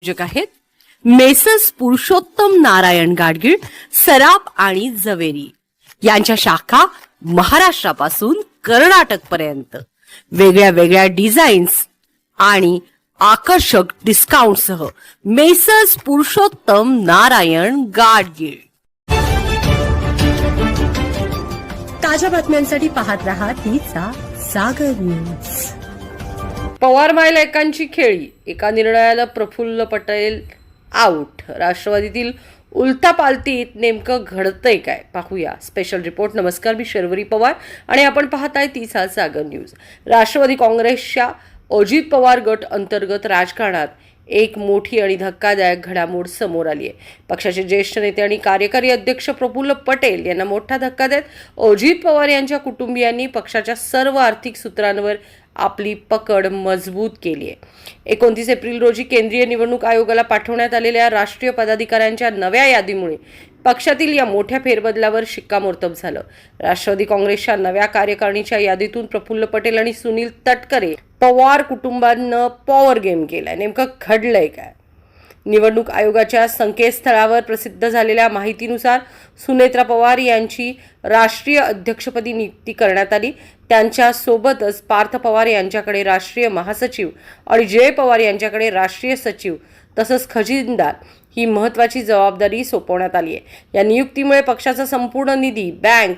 आयोजक आहेत मेसर्स पुरुषोत्तम नारायण गाडगीळ, सराफ आणि जवेरी यांच्या शाखा महाराष्ट्रापासून कर्नाटक पर्यंत वेगळ्या वेगळ्या डिझाईन्स आणि आकर्षक डिस्काउंटसह मेसर्स पुरुषोत्तम नारायण गाडगीळ। ताज्या बातम्यांसाठी पाहत रहा तिचा सागर न्यूज। पवार मायलेकांची खेळी, एका निर्णयाला प्रफुल्ल पटेल आउट। राष्ट्रवादीतील उलथापालथीत नेमकं घडतंय काय पाहूया स्पेशल रिपोर्ट। नमस्कार, मी शर्वरी पवार आणि आपण पाहताय तिचा सागर न्यूज। राष्ट्रवादी काँग्रेसच्या अजित पवार गट अंतर्गत राजकारणात एक मोठी आणि धक्कादायक घडामोड समोर आली आहे। पक्षाचे ज्येष्ठ नेते आणि कार्यकारी अध्यक्ष प्रफुल्ल पटेल यांना मोठा धक्का देत अजित पवार यांच्या कुटुंबियांनी पक्षाच्या सर्व आर्थिक सूत्रांवर आपली पकड मजबूत केली आहे। 29 एप्रिल रोजी केंद्रीय निवडणूक आयोगाला पाठवण्यात आलेल्या राष्ट्रीय पदाधिकाऱ्यांच्या नव्या यादीमुळे पक्षातील या मोठ्या फेरबदलावर शिक्कामोर्तब झालं। राष्ट्रवादी काँग्रेसच्या नव्या कार्यकारिणीच्या यादीतून प्रफुल्ल पटेल आणि सुनील तटकरे पवार कुटुंबानं पॉवर गेम केलाय। नेमकं घडलंय काय? निवडणूक आयोगाच्या संकेतस्थळावर प्रसिद्ध झालेल्या माहितीनुसार सुनेत्रा पवार यांची राष्ट्रीय अध्यक्षपदी नियुक्ती करण्यात आली। त्यांच्या सोबतच पार्थ पवार यांच्याकडे राष्ट्रीय महासचिव आणि जय पवार यांच्याकडे राष्ट्रीय सचिव तसंच खजिनदार ही महत्त्वाची जबाबदारी सोपवण्यात आली आहे। या नियुक्तीमुळे पक्षाचा संपूर्ण निधी, बँक,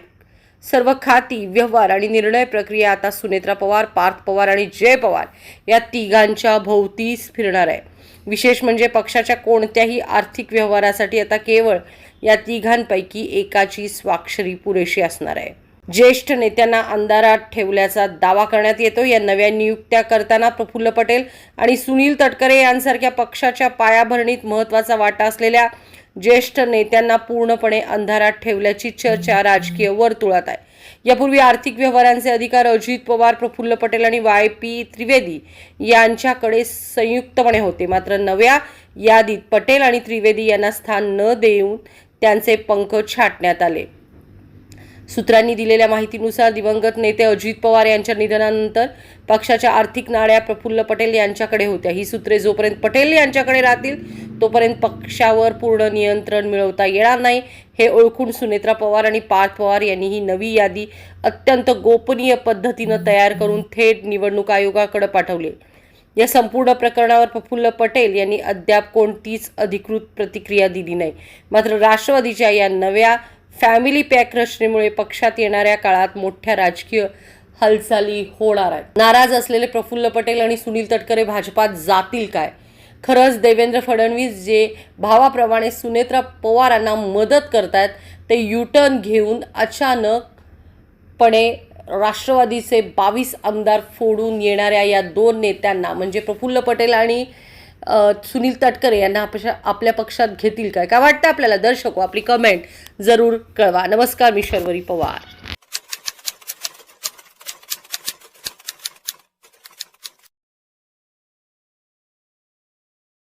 सर्व खाती, व्यवहार आणि निर्णय प्रक्रिया आता सुनेत्रा पवार, पार्थ पवार आणि जय पवार या तिघांच्या भोवतीच फिरणार आहे। विशेष म्हणजे पक्षाच्या कोणत्याही आर्थिक व्यवहारासाठी आता केवळ या तिघांपैकी एकाची स्वाक्षरी पुरेशी असणार आहे। ज्येष्ठ नेत्यांना अंधारात ठेवल्याचा दावा करण्यात येतो। या नव्या नियुक्त्या करताना प्रफुल्ल पटेल आणि सुनील तटकरे यांसारख्या पक्षाच्या पायाभरणीत महत्त्वाचा वाटा असलेल्या ज्येष्ठ नेत्यांना पूर्णपणे अंधारात ठेवल्याची चर्चा राजकीय वर्तुळात आहे। यापूर्वी आर्थिक व्यवहारांचे अधिकार अजित पवार, प्रफुल्ल पटेल आणि वाय.पी. त्रिवेदी यांच्याकडे संयुक्तपणे होते। मात्र नव्या यादीत पटेल आणि त्रिवेदी यांना स्थान न देऊन त्यांचे पंख छाटण्यात आले। सूत्रांनी दिलेल्या माहितीनुसार दिवंगत नेते अजित पवार यांच्या निधनानंतर पक्षाच्या आर्थिक नाड्या प्रफुल्ल पटेल यांच्याकडे होत्या। ही सूत्रे जोपर्यंत पटेल यांच्याकडे राहतील तोपर्यंत पक्षावर पूर्ण नियंत्रण मिळवता येणार नाही, हे ओळखून सुनेत्रा पवार आणि पार्थ पवार यांनी ही नवी यादी अत्यंत गोपनीय पद्धतीनं तयार करून थेट निवडणूक आयोगाकडे पाठवली। या संपूर्ण प्रकरणावर प्रफुल्ल पटेल यांनी अद्याप कोणतीच अधिकृत प्रतिक्रिया दिली नाही। मात्र राष्ट्रवादीच्या या नव्या फॅमिली पॅक रचनेमुळे पक्षात येणाऱ्या काळात मोठ्या राजकीय हालचाली होणार आहेत। नाराज असलेले प्रफुल्ल पटेल आणि सुनील तटकरे भाजपात जातील काय? खरंच देवेंद्र फडणवीस जे भावाप्रमाणे सुनेत्रा पवारांना मदत करतात ते युटर्न घेऊन अचानकपणे राष्ट्रवादीचे 22 आमदार फोडून येणाऱ्या या दोन नेत्यांना म्हणजे प्रफुल्ल पटेल आणि सुनील तटकरे यांना आपल्या पक्षात घेतील काय? काय वाटतं आपल्याला? दर्शको, आपली कमेंट जरूर कळवा। नमस्कार, मी शर्वरी पवार।